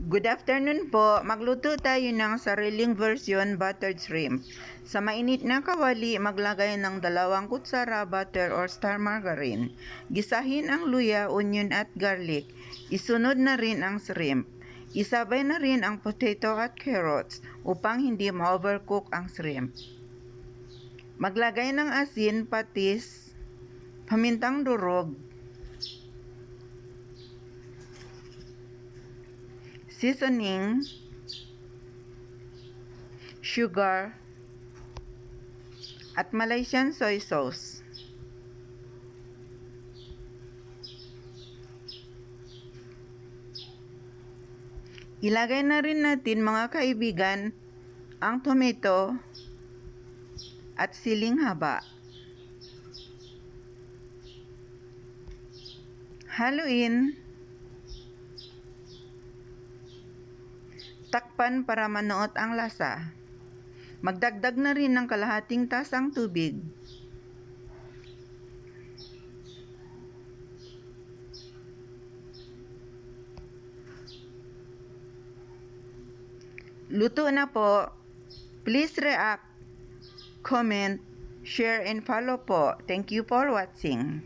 Good afternoon po. Magluto tayo ng sariling version buttered shrimp. Sa mainit na kawali, maglagay ng 2 kutsara butter or star margarine. Gisahin ang luya, onion at garlic. Isunod na rin ang shrimp. Isabay na rin ang potato at carrots upang hindi ma-overcook ang shrimp. Maglagay ng asin, patis, pamintang durog, seasoning, sugar, at Malaysian soy sauce. Ilagay na rin natin, mga kaibigan, ang tomato at siling haba. Haluin. Takpan para manuot ang lasa. Magdagdag na rin ng kalahating tasang tubig. Luto na po. Please react, comment, share, and follow po. Thank you for watching.